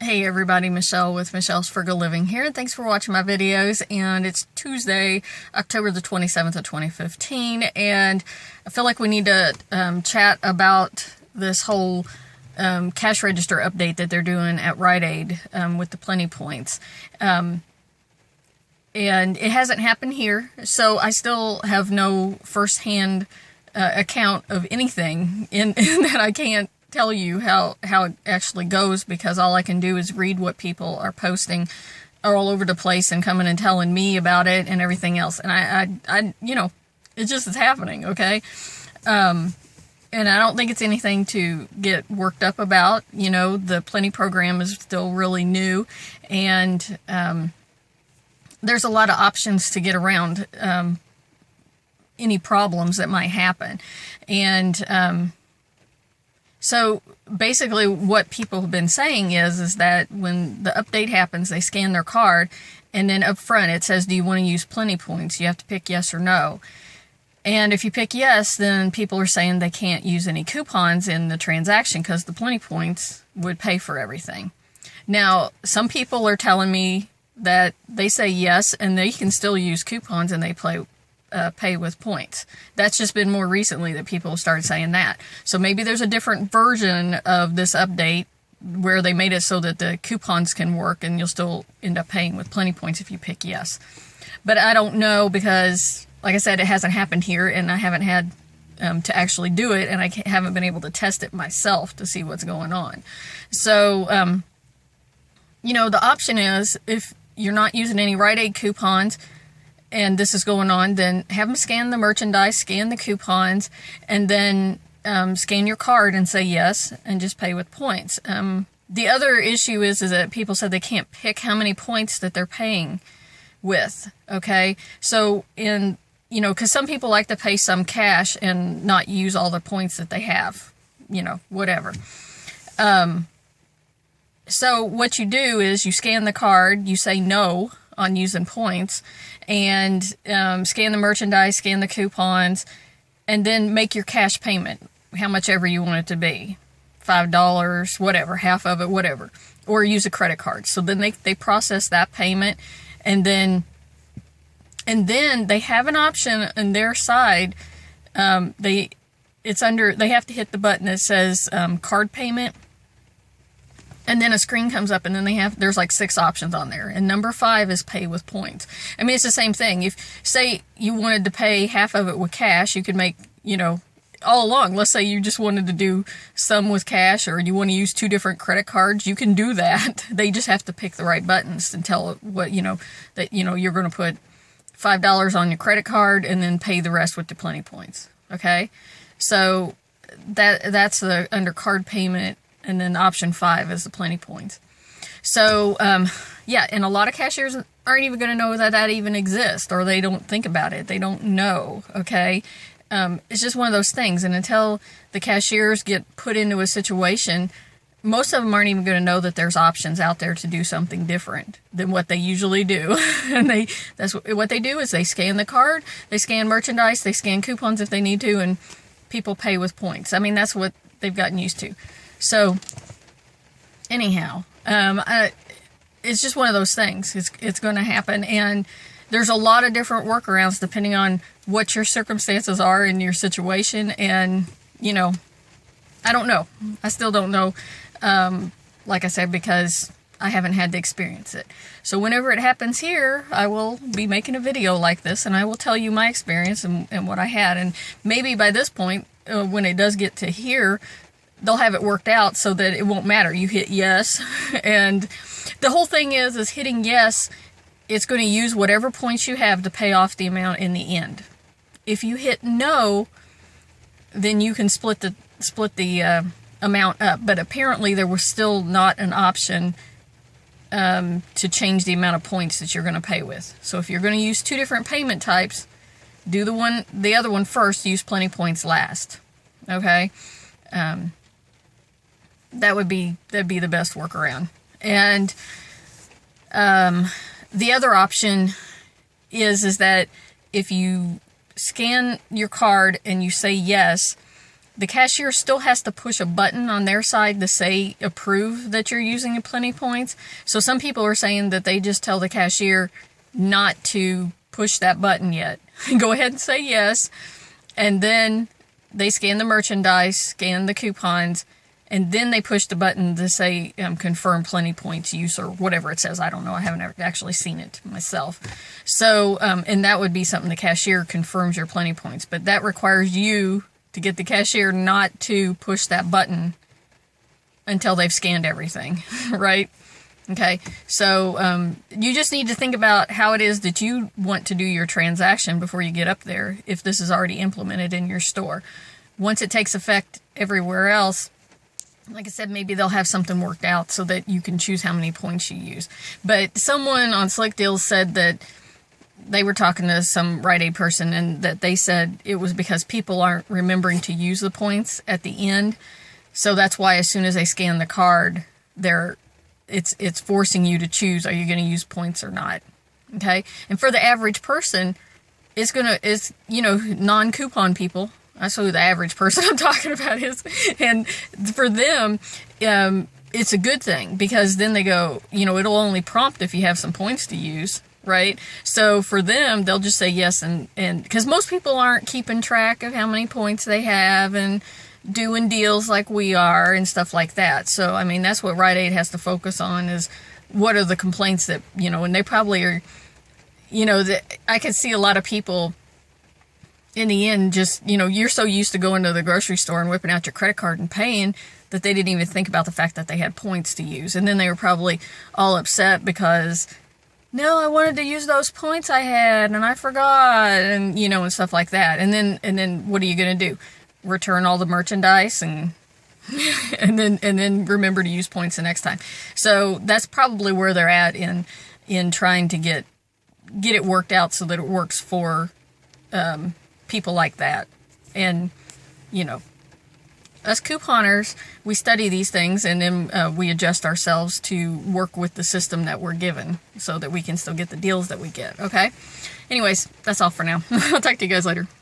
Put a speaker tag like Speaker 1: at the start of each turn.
Speaker 1: Hey everybody, Michelle with Michelle's Frugal Living here, and thanks for watching my videos. And it's Tuesday, October the 27th of 2015, and I feel like we need to chat about this whole cash register update that they're doing at Rite Aid with the PLENTI points. And it hasn't happened here, so I still have no firsthand account of anything in that I can't tell you how it actually goes, because all I can do is read what people are posting all over the place and coming and telling me about it and everything else. And I you know, it just is happening, okay? And I don't think it's anything to get worked up about. You know, the PLENTI program is still really new, and there's a lot of options to get around any problems that might happen. And so basically what people have been saying is that when the update happens, they scan their card, and then up front it says, do you want to use PLENTI points? You have to pick yes or no. And if you pick yes, then people are saying they can't use any coupons in the transaction because the PLENTI points would pay for everything. Now, some people are telling me that they say yes and they can still use coupons and they pay with points. That's just been more recently that people have started saying that. So maybe there's a different version of this update where they made it so that the coupons can work and you'll still end up paying with PLENTI points if you pick yes. But I don't know, because like I said, it hasn't happened here and I haven't had to actually do it, and I haven't been able to test it myself to see what's going on. So, you know, the option is, if you're not using any Rite Aid coupons and this is going on, then have them scan the merchandise, scan the coupons, and then scan your card and say yes, and just pay with points. The other issue is that people said they can't pick how many points that they're paying with, okay? So you know, because some people like to pay some cash and not use all the points that they have, you know, whatever. So what you do is you scan the card, you say no on using points, and scan the merchandise, scan the coupons, and then make your cash payment, how much ever you want it to be, $5, whatever, half of it, whatever, or use a credit card. So then they process that payment, and then they have an option on their side. They have to hit the button that says card payment. And then a screen comes up, and then there's like 6 options on there. And number 5 is pay with points. I mean, it's the same thing. If, say, you wanted to pay half of it with cash, you could make, you know, all along, let's say you just wanted to do some with cash, or you want to use 2 different credit cards, you can do that. They just have to pick the right buttons and tell it what, you know, that, you know, you're going to put $5 on your credit card and then pay the rest with the PLENTI points. Okay? So that's the under card payment. And then option 5 is the PLENTI points. So, yeah, and a lot of cashiers aren't even going to know that even exists, or they don't think about it. They don't know, okay? It's just one of those things. And until the cashiers get put into a situation, most of them aren't even going to know that there's options out there to do something different than what they usually do. And that's what they do is they scan the card, they scan merchandise, they scan coupons if they need to, and people pay with points. I mean, that's what they've gotten used to. So, anyhow, it's just one of those things. It's going to happen, and there's a lot of different workarounds depending on what your circumstances are in your situation, and, you know, I don't know. I still don't know, like I said, because I haven't had to experience it. So whenever it happens here, I will be making a video like this, and I will tell you my experience and what I had, and maybe by this point, when it does get to here, they'll have it worked out so that it won't matter. You hit yes, and the whole thing is hitting yes, it's going to use whatever points you have to pay off the amount in the end. If you hit no, then you can split the amount up. But apparently there was still not an option to change the amount of points that you're going to pay with. So if you're going to use 2 different payment types, do the other one first, use PLENTI points last. Okay? That'd be the best workaround. And the other option is that if you scan your card and you say yes, the cashier still has to push a button on their side to say approve that you're using Plenty points. So some people are saying that they just tell the cashier not to push that button yet. Go ahead and say yes, and then they scan the merchandise, scan the coupons, and then they push the button to say confirm Plenty points use, or whatever it says. I don't know. I haven't actually seen it myself. So, and that would be something the cashier confirms your Plenty points, but that requires you to get the cashier not to push that button until they've scanned everything, right? Okay, so you just need to think about how it is that you want to do your transaction before you get up there, if this is already implemented in your store. Once it takes effect everywhere else, like I said, maybe they'll have something worked out so that you can choose how many points you use. But someone on Slick Deals said that they were talking to some Rite Aid person, and that they said it was because people aren't remembering to use the points at the end. So that's why as soon as they scan the card, it's forcing you to choose, are you going to use points or not? Okay? And for the average person, it's non-coupon people. That's who the average person I'm talking about is. And for them, it's a good thing, because then they go, it'll only prompt if you have some points to use, right? So for them, they'll just say yes, and because most people aren't keeping track of how many points they have and doing deals like we are and stuff like that. So, I mean, that's what Rite Aid has to focus on, is what are the complaints that, and they probably are, I could see a lot of people in the end just, you're so used to going to the grocery store and whipping out your credit card and paying that they didn't even think about the fact that they had points to use. And then they were probably all upset because, no, I wanted to use those points I had and I forgot, and, and stuff like that. And then what are you going to do? Return all the merchandise and then remember to use points the next time. So that's probably where they're at in trying to get it worked out so that it works for people like that. And us couponers, we study these things, and then we adjust ourselves to work with the system that we're given so that we can still get the deals that we get. Okay, anyways, that's all for now. I'll talk to you guys later.